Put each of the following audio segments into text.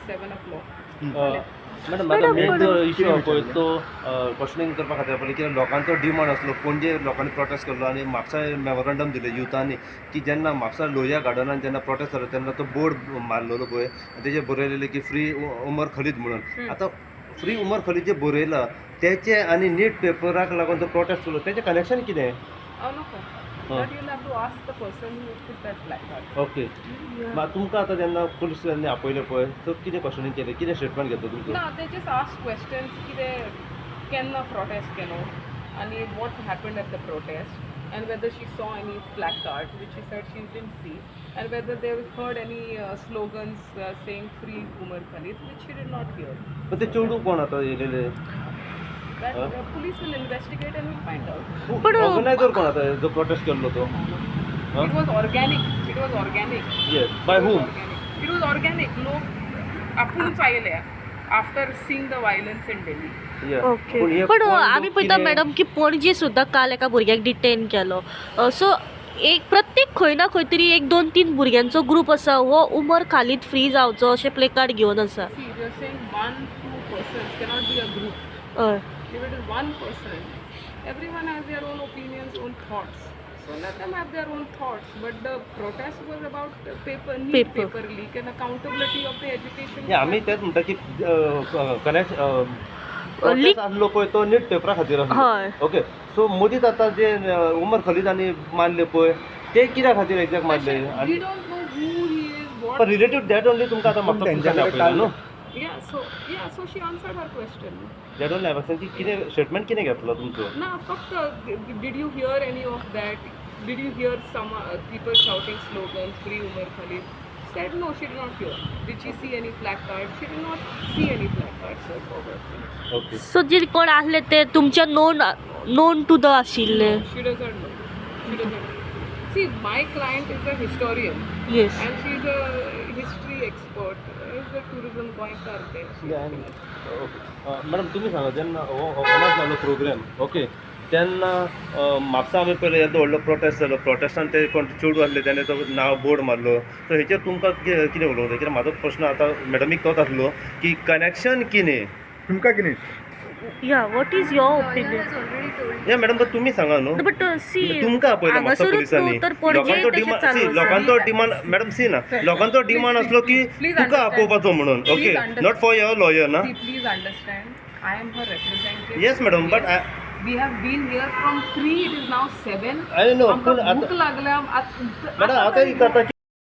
7 o'clock. Madam आता main जो issue हा पळय तो क्वेश्चनिंग करपा खातीर पळय कित्याक लोकांचो डिमांड आसलो पणजे लोकांनी प्रोटेस्ट केल्लो आनी म्हापसा मेमोरंडम दिलें युथांनी की जेन्ना म्हापसा लोहिया गार्डनान जेन्ना प्रोटेस्ट जालो तेन्ना तो बोर्ड मारलेलो पळय तेजेर बरयलेलें की फ्री उमर खलीद म्हणून. आतां फ्री उमर खलीद जे बरयलां तेचे आनी नीट पेपराक लागून जो प्रोटेस्ट केलो तेजें कनेक्शन कितें? नको. That you'll have to ask the person who put that placard. Okay. तुमकां आतां जेन्ना पुलिसांनी आपयलें पळय तो कितें क्वेश्चनिंग केलें कितें स्टेटमेंट घेतलो तुमचो? ना, they just ask questions कितें केन्ना protest केलो आनी what happened at the protest and whether she saw any placards, which she said she didn't see, and whether they heard any slogans saying free Umar Khalid, which she did not hear. पण ते चेडू कोण आतां येयलेले? That police will investigate and will find out. Organiser कोण आतां जो prostate केल्लो तो? It was organic. It was organic. Yes. Bye hmm? It was organic. लोक आपुणूच आयले after seeing the violence in Delhi. Okay. पण आम्ही पळयता मॅडम की पणजे सुद्दां काल एका भुरग्याक डिटेन केलो. सो एक प्रत्येक खंय ना खंय तरी 1-2-3 भुरग्यांचो ग्रूप आसा हो उमर खालीद फ्री जावचो अशें प्लेकार्ड घेवन आसा. See, they are saying 1-2 persons cannot be a group. हय. If it is one person, everyone has their own opinions, own thoughts. So let them have their own thoughts. But the protest was about paper leak and accountability of the education. आमी तेच म्हणटा की connect prostate आसलो पळय तो नीट पेपरा खातीर हय. आसलो. ओके. सो मदींच आतां जे उमर खलीदांनी मारले पळय ते कित्याक खातीर एक्झॅक्ट मारले? We don't know who he is, what. पण रिलेटेड दॅट ओनली तुमकां आतां म्हापसा पुलिसांनी आपयला न्हू? So she answered her question. That only हांवें की कितें स्टेटमेंट कितें घेतलो तुमचो? ना, फक्त did you hear any of that? Did you hear some people shouting slogans, free Umar Khalid? Said no, she did not hear. Did she see any placards? She did not see any placards. Okay. So जे कोण आसले ते तुमच्या non to the आशिल्ले? She doesn't know. She doesn't know. See, my client is a historian. Yes. And she's a history expert. Is a tourism goinkar there. Madam तुम्ही सांगा जेन्ना हो ऑर्गनायज जालो प्रोग्राम ओके तेन्ना म्हापसा आमी पयले येदो व्हडलो प्रोटेस्ट जालो प्रोटेस्टान ते कोण चेडू आसले तेणे तो नांव बोर्ड मारलो सो हेचेर तुमकां कितें उलोवंक जाय कित्याक म्हाजो प्रश्न आतां मॅडमीक तोच आसलो की कनेक्शन कितें तुमकां कितें या व्हॉट इज युअर ओपिनियन? या मॅडम पण तुम्ही सांगा न्हू बट सी तुमकां आपयला म्हापसा पुलिसांनी लोकांचो डिमांड लोकांचो डिमांड मॅडम सी ना लोकांचो डिमांड आसलो की तुका आपोवपाचो म्हणून okay not for your lawyer ना. See, please understand. I am her representative. Yes madam but We have been here from 3. It is now 7. I know आमकां पूण भूक लागल्या. मॅडम आता करता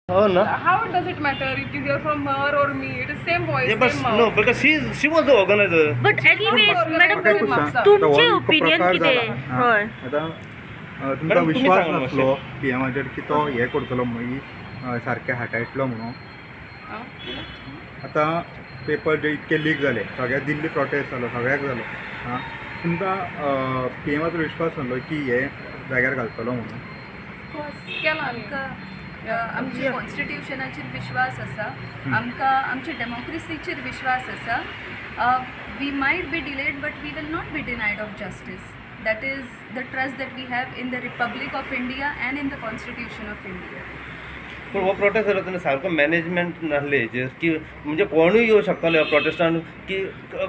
हो ना. How does it matter? It is here from her or me. It is same voice, Yeah, but same mouth. no, because she was the organizer. But anyways madam काय कुसा तुमचे ओपिनियन कितें? हय. आतां तुमकां मॅडम, तुम्ही विश्वास सांगा नासलो PMाचेर की तो हे करतलो मागीर सारकें हाताळटलो म्हणून. Ah, आतां पेपर जे इतके लीक जाले सगळ्या दिल्ली प्रोटेस्ट जालो सगळ्याक जालो हां तुमकां PMाचो विश्वास नासलो की हे जाग्यार घालतलो म्हणून. केला आमी. आमच्या कॉन्स्टिट्युशनाचेर विश्वास आसा आमकां आमच्या डेमोक्रेसीचेर विश्वास आसा. We might be delayed but we will not be denied of justice. That is the trust that we have in the Republic of India and in the Constitution of India. पण हो प्रोटेस्ट जालो तेन्ना सारको management नासले हेचेर की म्हणजे कोणूय येवं शकतालो ह्या प्रोटेस्टान की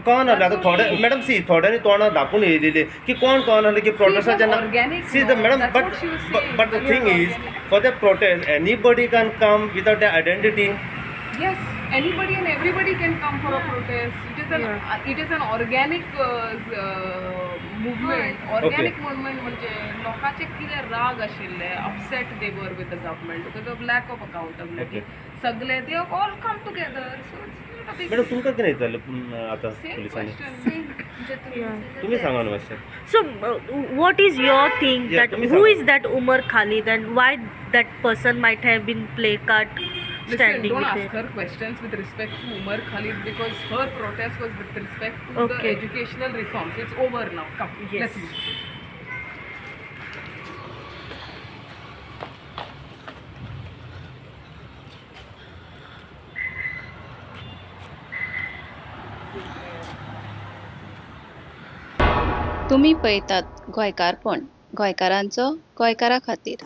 कोण नासले आतां थोडे मॅडम सी थोड्यांनी तोंडां धापून येयलेली की कोण नासले की प्रोटेस्टा जेन्ना see the madam but the thing is for the prostate anybody can come without the identity. Yes, anybody and everybody can come for a protest. It is an organic movement. Organic movement म्हणजे लोकांचे कितें राग आशिल्ले upset they were with the government because of lack of accountability. सगळे they have all come together. So it's not a big madam तुमकां कितें विचारलें आतां पुलिसांनी? तुम्ही सांगा न्हू मातशें. So what is your thing Yeah, that तुम्ही who सांगा. is that Umar Khalid and why that person might have been placard Listen, standing don't with ask it? her questions with respect to Umar Khalid because her protest was with respect to the Okay. educational reforms. It's over now. Come, Yes. let's move. तुम्ही पळयतात गोंयकारपण गोंयकारांचो गोंयकारा खातीर.